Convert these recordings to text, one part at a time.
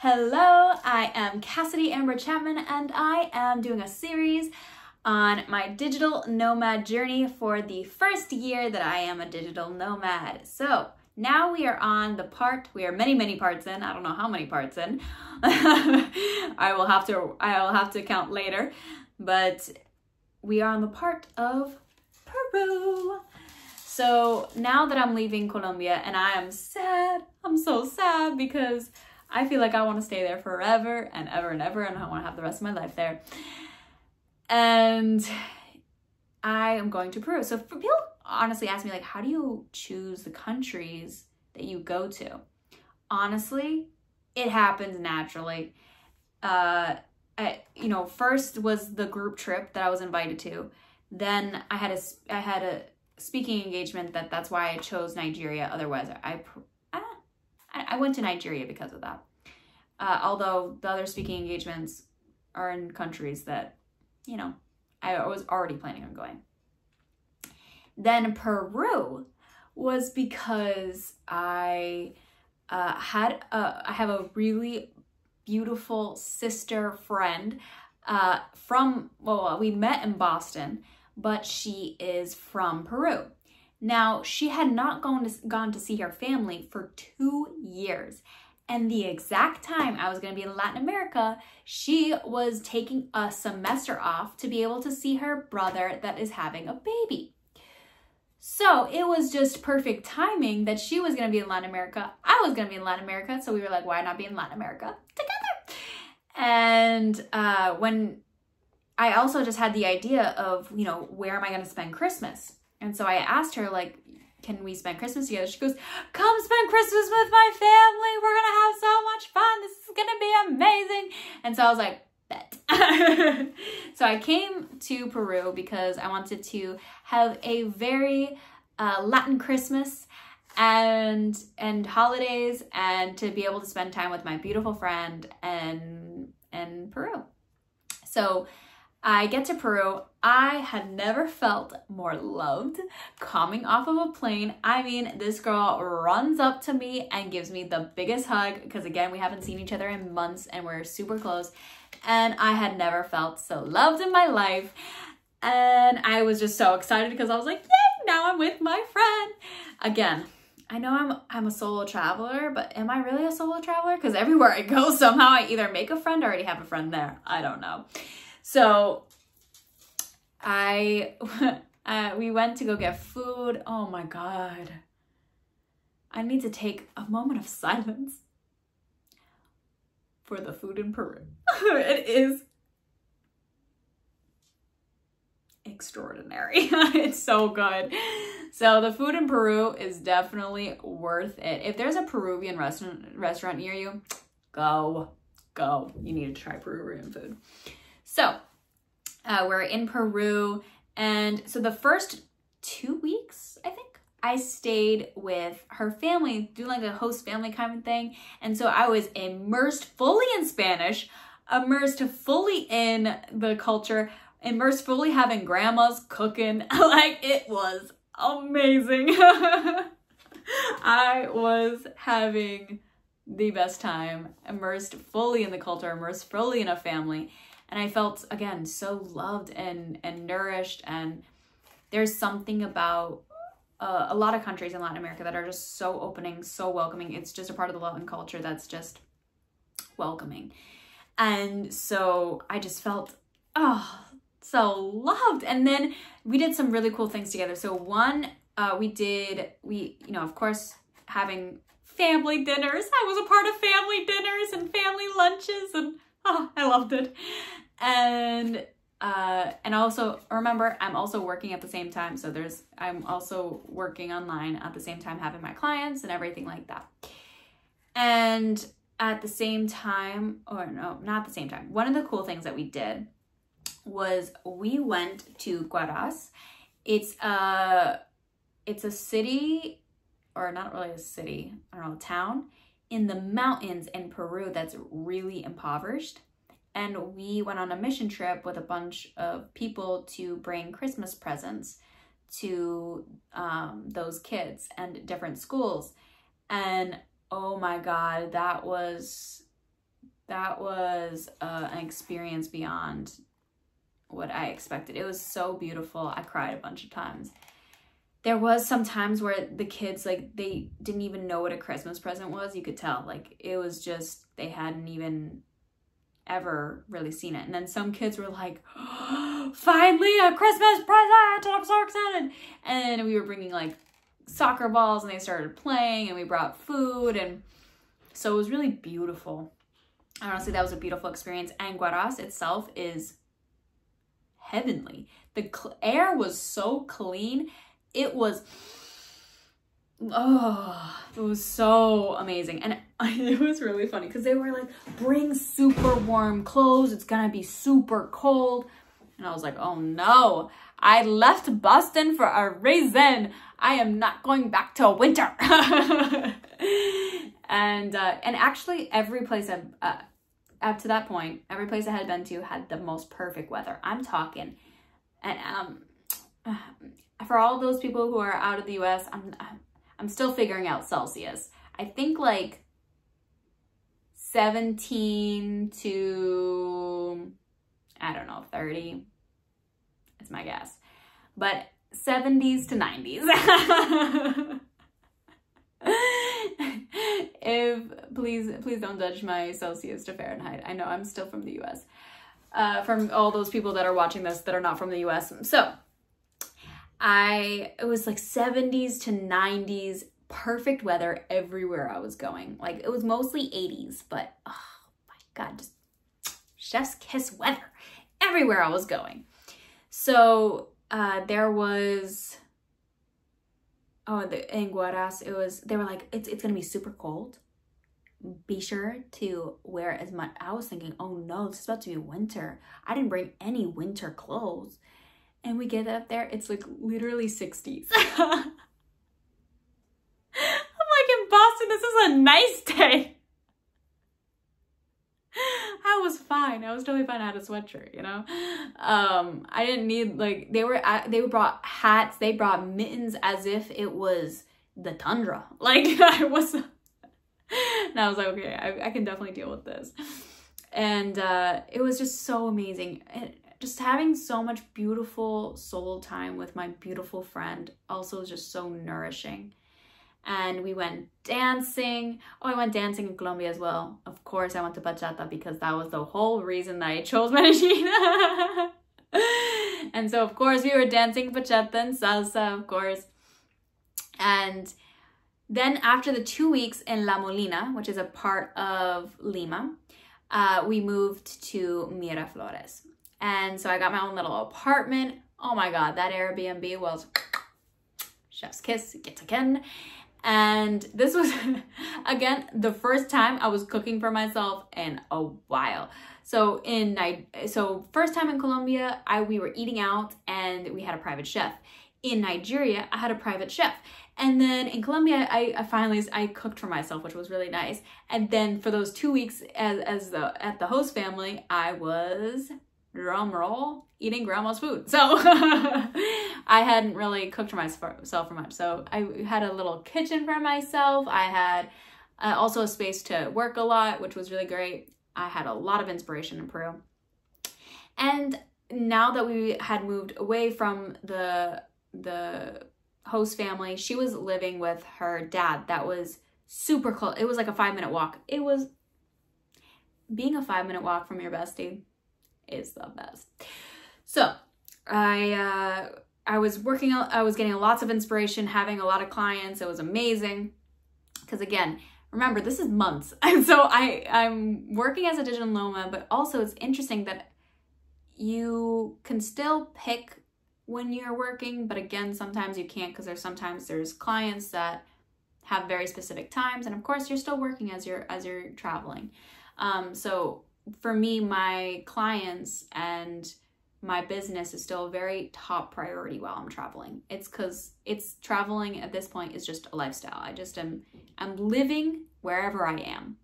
Hello, I am Cassidy Amber Chapman and I am doing a series on my digital nomad journey for the first year that I am a digital nomad. So now we are on the part, we are many parts in, I don't know how many parts in. I will have to count later, but we are on the part of Peru. So now that I'm leaving Colombia and I am sad, I'm so sad because I feel like I want to stay there forever and ever and ever, and I want to have the rest of my life there. And I am going to Peru. So people honestly ask me, like, how do you choose the countries that you go to? Honestly, it happens naturally. First was the group trip that I was invited to. Then I had a speaking engagement that's why I chose Nigeria. Otherwise, I went to Nigeria because of that. Although the other speaking engagements are in countries that, I was already planning on going. Then Peru was because I have a really beautiful sister friend we met in Boston, but she is from Peru. Now, she had not gone to see her family for 2 years. And the exact time I was going to be in Latin America, she was taking a semester off to be able to see her brother that is having a baby. So it was just perfect timing that she was going to be in Latin America. I was going to be in Latin America. So we were like, why not be in Latin America together? And when I also just had the idea of, where am I going to spend Christmas? And so I asked her, like, can we spend Christmas together? She goes, come spend Christmas with my family. We're going to have so much fun. This is going to be amazing. And so I was like, bet. So I came to Peru because I wanted to have a very Latin Christmas and holidays, and to be able to spend time with my beautiful friend in Peru. So I get to Peru. I had never felt more loved coming off of a plane. I mean, this girl runs up to me and gives me the biggest hug because, again, we haven't seen each other in months and we're super close. And I had never felt so loved in my life. And I was just so excited because I was like, yay, now I'm with my friend. Again, I know I'm a solo traveler, but am I really a solo traveler? Because everywhere I go, somehow I either make a friend or already have a friend there. I don't know. So we went to go get food. Oh my God. I need to take a moment of silence for the food in Peru. It is extraordinary. It's so good. So the food in Peru is definitely worth it. If there's a Peruvian restaurant near you, go. You need to try Peruvian food. So we're in Peru, and so the first 2 weeks, I think, I stayed with her family, doing like a host family kind of thing. And so I was immersed fully in Spanish, immersed fully in the culture, immersed fully having grandmas cooking. Like, it was amazing. I was having the best time, immersed fully in the culture, immersed fully in a family. And I felt, again, so loved and nourished. And there's something about a lot of countries in Latin America that are just so opening, so welcoming. It's just a part of the Latin culture that's just welcoming. And so I just felt, so loved. And then we did some really cool things together. So one, of course, having family dinners. I was a part of family dinners and family lunches, and I loved it. And also remember, I'm also working at the same time. So I'm also working online at the same time, having my clients and everything like that. And at the same time, or no, not the same time. One of the cool things that we did was we went to Huaraz. It's a city, or not really a city, I don't know, a town in the mountains in Peru that's really impoverished. And we went on a mission trip with a bunch of people to bring Christmas presents to those kids and different schools. And oh my God, that was that was an experience beyond what I expected. It was so beautiful. I cried a bunch of times. There was some times where the kids, like, they didn't even know what a Christmas present was. You could tell, like, it was just, they hadn't even ever really seen it. And then some kids were like, oh, finally a Christmas present, I'm so excited. And we were bringing like soccer balls and they started playing, and we brought food, and so it was really beautiful. Honestly, that was a beautiful experience. And Guaras itself is heavenly. The air was so clean. It was, oh, it was so amazing. And it was really funny because they were like, bring super warm clothes. It's gonna be super cold. And I was like, oh no, I left Boston for a reason. I am not going back to winter. And actually every place up to that point, every place I had been to had the most perfect weather. I'm talking, and for all those people who are out of the US, I'm still figuring out Celsius. I think like 17 to, I don't know, 30. It's my guess. But 70s to 90s. Please don't judge my Celsius to Fahrenheit. I know I'm still from the US. From all those people that are watching this that are not from the US. So it was like 70s to 90s, perfect weather everywhere I was going. Like, it was mostly 80s, but oh my God, just chef's kiss weather everywhere I was going. So there was, in Guaras, they were like, it's gonna be super cold. Be sure to wear as much. I was thinking, oh no, this is about to be winter. I didn't bring any winter clothes. And we get up there, it's like literally 60s. I'm like, in Boston, this is a nice day. I was fine. I was totally fine. I had a sweatshirt, you know? I didn't need, like, they brought hats, they brought mittens as if it was the tundra. Like, and I was like, okay, I can definitely deal with this. And it was just so amazing. And just having so much beautiful soul time with my beautiful friend also was just so nourishing. And we went dancing. Oh, I went dancing in Colombia as well. Of course, I went to bachata because that was the whole reason that I chose Medellin. And so, of course, we were dancing bachata and salsa, of course. And then after the 2 weeks in La Molina, which is a part of Lima, we moved to Miraflores. And so I got my own little apartment. Oh my God, that Airbnb was chef's kiss, yet again. And this was, again, the first time I was cooking for myself in a while. So first time in Colombia, we were eating out and we had a private chef. In Nigeria, I had a private chef. And then in Colombia, I cooked for myself, which was really nice. And then for those 2 weeks at the host family, I was, drum roll, eating grandma's food. So I hadn't really cooked for myself for much. So I had a little kitchen for myself. I had also a space to work a lot, which was really great. I had a lot of inspiration in Peru. And now that we had moved away from the host family, she was living with her dad. That was super close. It was like a 5-minute walk. It was, being a 5-minute walk from your bestie is the best. So I was getting lots of inspiration, having a lot of clients. It was amazing. Because again, remember, this is months. And so I'm working as a digital nomad, but also it's interesting that you can still pick when you're working, but again, sometimes you can't, because there's clients that have very specific times, and of course you're still working as you're traveling. So for me, my clients and my business is still a very top priority while I'm traveling. It's because traveling at this point is just a lifestyle. I'm living wherever I am.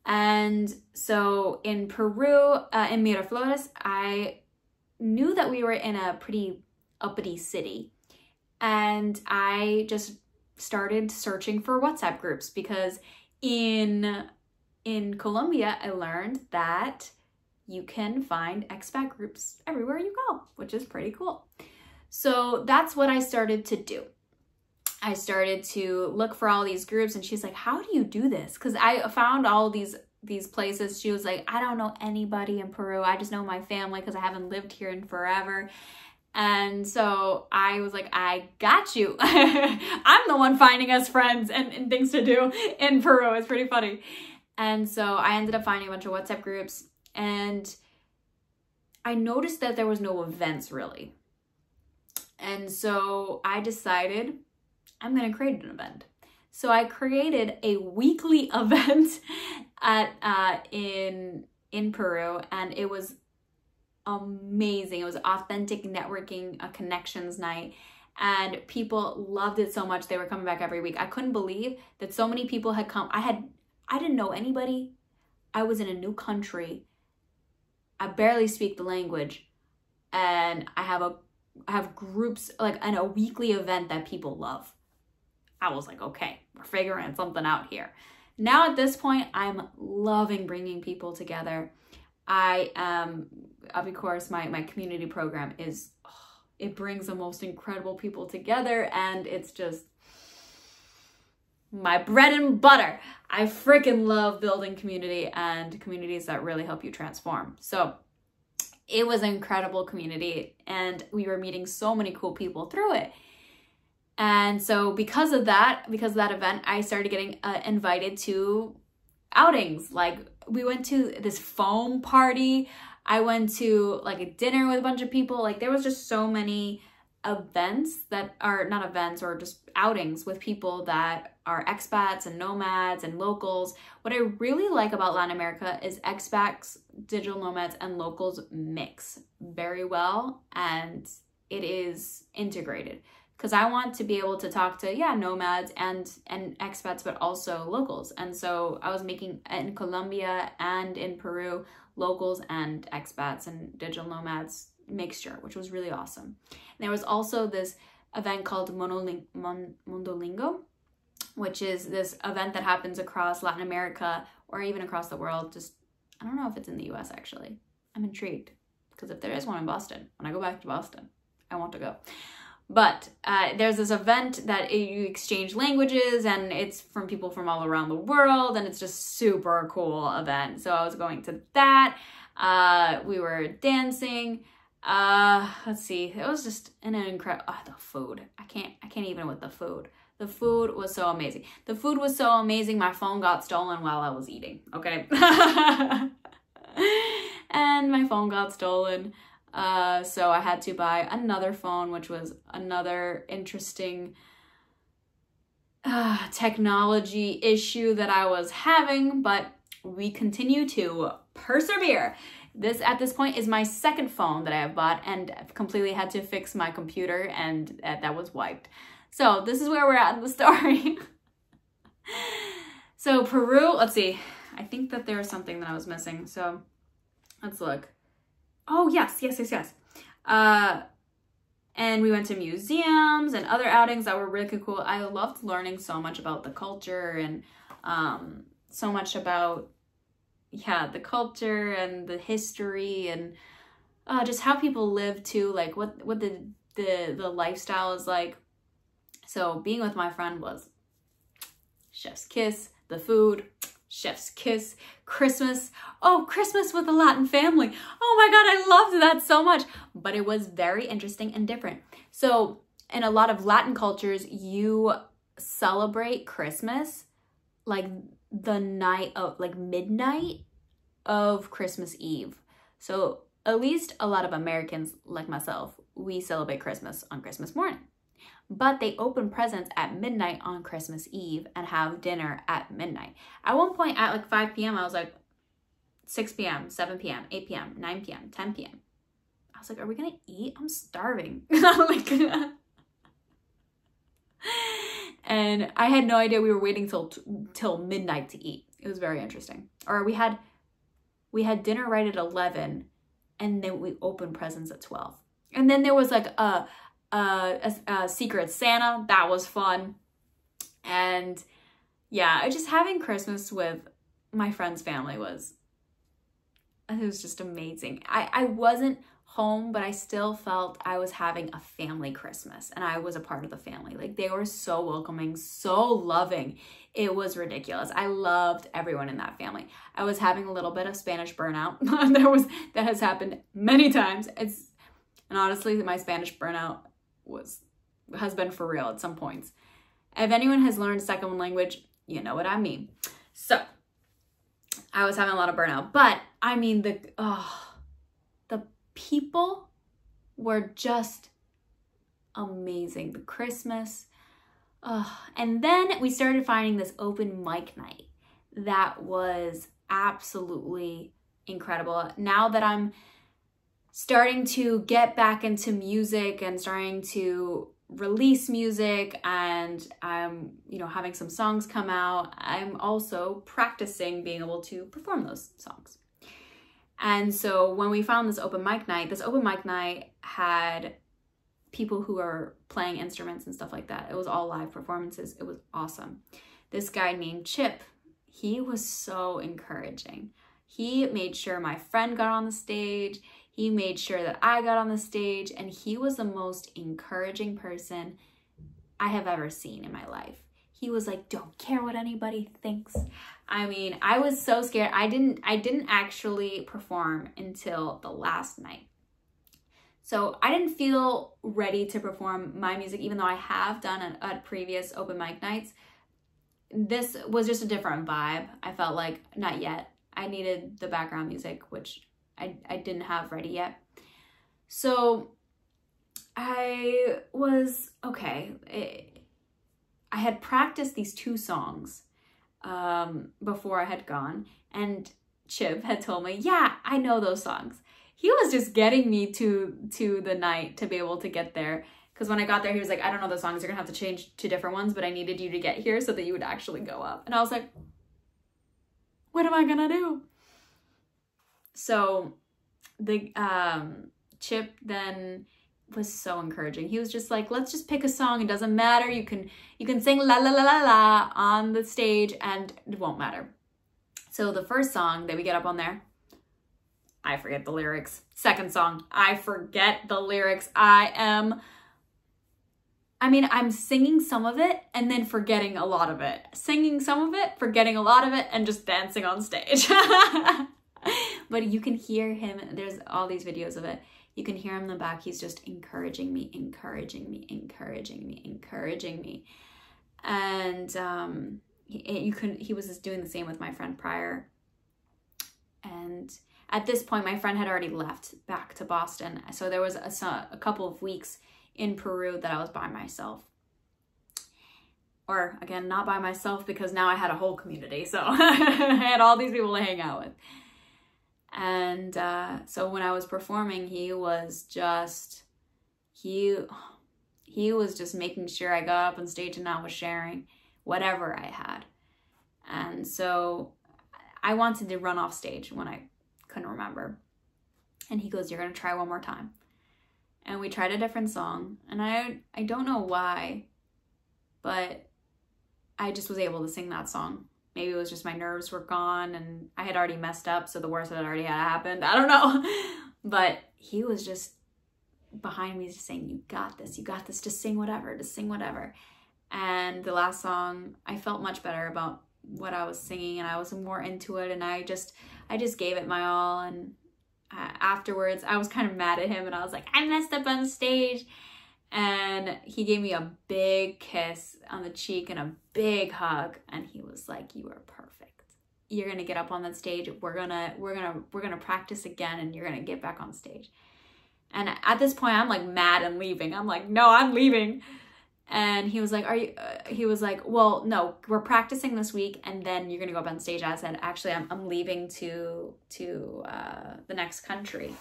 And so in Peru, in Miraflores, I knew that we were in a pretty uppity city. And I just started searching for WhatsApp groups, because in in Colombia, I learned that you can find expat groups everywhere you go, which is pretty cool. So that's what I started to do. I started to look for all these groups, and she's like, how do you do this? Because I found all these places. She was like, I don't know anybody in Peru. I just know my family because I haven't lived here in forever. And so I was like, I got you. I'm the one finding us friends and things to do in Peru. It's pretty funny. And so I ended up finding a bunch of WhatsApp groups, and I noticed that there was no events really. And so I decided I'm going to create an event. So I created a weekly event in Peru, and it was amazing. It was authentic networking, a connections night, and people loved it so much they were coming back every week. I couldn't believe that so many people had come. I didn't know anybody. I was in a new country. I barely speak the language, and I have groups like and a weekly event that people love. I was like, okay, we're figuring something out here. Now at this point, I'm loving bringing people together. Of course, my community program is, it brings the most incredible people together, and it's just my bread and butter. I freaking love building community and communities that really help you transform. So it was an incredible community, and we were meeting so many cool people through it. And so because of that event, I started getting invited to outings. Like we went to this foam party. I went to like a dinner with a bunch of people. Like there was just so many events that are not events or just outings with people that are expats and nomads and locals. What I really like about Latin America is expats, digital nomads, and locals mix very well, and it is integrated. Because I want to be able to talk to, nomads and expats, but also locals. And so I was making, in Colombia and in Peru, locals and expats and digital nomads mixture, which was really awesome. And there was also this event called Mondolingo, which is this event that happens across Latin America or even across the world. Just, I don't know if it's in the US actually. I'm intrigued, because if there is one in Boston, when I go back to Boston, I want to go. But there's this event that you exchange languages, and it's from people from all around the world, and it's just super cool event. So I was going to that. We were dancing. Let's see. It was just an incredible. The food. I can't even with the food. The food was so amazing. The food was so amazing. My phone got stolen while I was eating. Okay. And my phone got stolen. So I had to buy another phone, which was another interesting technology issue that I was having, but we continue to persevere. This, at this point, is my second phone that I have bought, and I've completely had to fix my computer, and that was wiped. So this is where we're at in the story. So Peru, let's see. I think that there was something that I was missing. So let's look. Oh, yes. And we went to museums and other outings that were really cool. I loved learning so much about the culture and so much about, the culture and the history and just how people live too, like what the lifestyle is like. So being with my friend was chef's kiss, the food, chef's kiss, Christmas. Oh, Christmas with a Latin family. Oh my God, I loved that so much. But it was very interesting and different. So in a lot of Latin cultures, you celebrate Christmas like the night of, like midnight of Christmas Eve. So at least a lot of Americans like myself, we celebrate Christmas on Christmas morning. But they open presents at midnight on Christmas Eve and have dinner at midnight. At one point at like 5 p.m., I was like, 6 p.m., 7 p.m., 8 p.m., 9 p.m., 10 p.m. I was like, are we gonna eat? I'm starving. And I had no idea we were waiting till midnight to eat. It was very interesting. Or we had dinner right at 11, and then we opened presents at 12. And then there was like a Secret Santa. That was fun. And yeah, just having Christmas with my friend's family it was just amazing. I wasn't home, but I still felt I was having a family Christmas and I was a part of the family. Like, they were so welcoming, so loving. It was ridiculous. I loved everyone in that family. I was having a little bit of Spanish burnout. That has happened many times. And honestly, my Spanish burnout has been for real at some points. If anyone has learned second language, you know what I mean. So I was having a lot of burnout, but I mean, the people were just amazing. The Christmas. And then we started finding this open mic night that was absolutely incredible. Now that I'm starting to get back into music and starting to release music, and I'm, having some songs come out, I'm also practicing being able to perform those songs. And so when we found this open mic night had people who are playing instruments and stuff like that. It was all live performances. It was awesome. This guy named Chip, he was so encouraging. He made sure my friend got on the stage. He made sure that I got on the stage, and he was the most encouraging person I have ever seen in my life. He was like, don't care what anybody thinks. I mean, I was so scared. I didn't actually perform until the last night. So I didn't feel ready to perform my music, even though I have done it at previous open mic nights. This was just a different vibe. I felt like, not yet. I needed the background music, which I didn't have ready yet. So I was, okay. I had practiced these 2 songs before I had gone, and Chip had told me, yeah, I know those songs. He was just getting me to the night to be able to get there. Because when I got there, he was like, I don't know the songs. You're going to have to change to different ones, but I needed you to get here so that you would actually go up. And I was like, what am I going to do? So the Chip then was so encouraging. He was just like, let's just pick a song. It doesn't matter. You can sing la la la la la on the stage and it won't matter. So the first song that we get up on there, I forget the lyrics. Second song, I forget the lyrics. I'm singing some of it and then forgetting a lot of it. Singing some of it, forgetting a lot of it, and just dancing on stage. But you can hear him. There's all these videos of it. You can hear him in the back. He's just encouraging me. And he was just doing the same with my friend prior. And at this point, my friend had already left back to Boston. So there was a couple of weeks in Peru that I was by myself. Or again, not by myself, because now I had a whole community. So I had all these people to hang out with. And so when I was performing, he was just making sure I got up on stage and I was sharing whatever I had. And so I wanted to run off stage when I couldn't remember. And he goes, you're going to try one more time. And we tried a different song. And I don't know why, but I just was able to sing that song. Maybe it was just my nerves were gone and I had already messed up, so the worst had already happened. I don't know. But he was just behind me just saying, you got this, just sing whatever, And the last song, I felt much better about what I was singing and I was more into it, and I just gave it my all. And afterwards, I was kind of mad at him and I was like, I messed up on stage. And he gave me a big kiss on the cheek and a big hug. And he was like, you are perfect. You're going to get up on that stage. We're going to practice again and you're going to get back on stage. And at this point, I'm like mad and leaving. I'm like, no, I'm leaving. And he was like, he was like, well, no, we're practicing this week and then you're going to go up on stage. I said, actually, I'm leaving to the next country.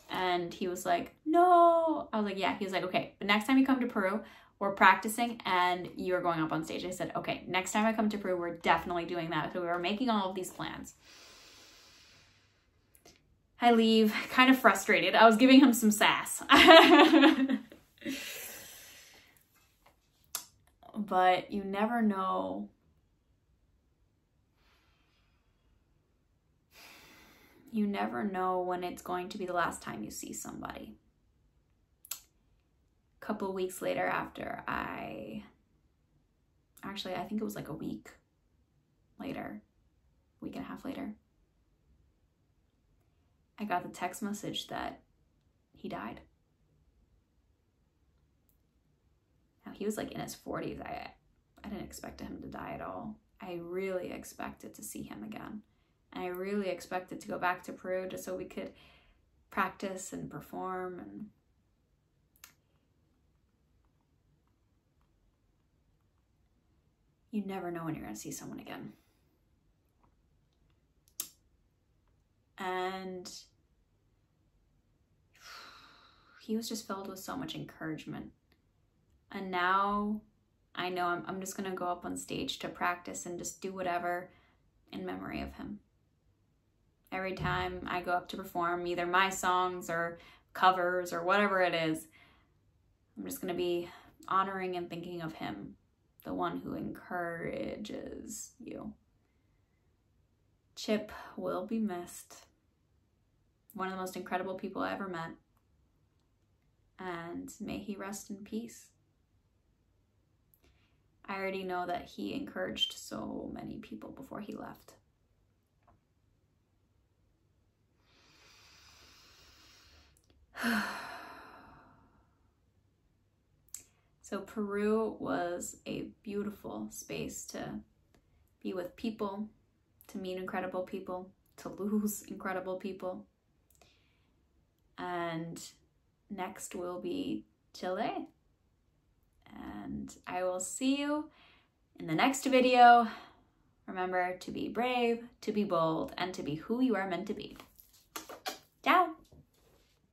And he was like, no. I was like, yeah. He was like, okay, the next time you come to Peru, we're practicing and you're going up on stage. I said, okay, next time I come to Peru, we're definitely doing that. So we were making all of these plans. I leave kind of frustrated. I was giving him some sass. But you never know you never know when it's going to be the last time you see somebody. A couple weeks later after I think it was like a week later, week and a half later, I got the text message that he died. Now, he was like in his 40s. I didn't expect him to die at all. I really expected to see him again. And I really expected to go back to Peru just so we could practice and perform. And you never know when you're going to see someone again. And he was just filled with so much encouragement. And now I know I'm just going to go up on stage to practice and just do whatever in memory of him. Every time I go up to perform either my songs or covers or whatever it is, I'm just going to be honoring and thinking of him, the one who encourages you. Chip will be missed. One of the most incredible people I ever met. And may he rest in peace. I already know that he encouraged so many people before he left. So Peru was a beautiful space to be with people, to meet incredible people, to lose incredible people. And next will be Chile. And I will see you in the next video. Remember to be brave, to be bold, and to be who you are meant to be.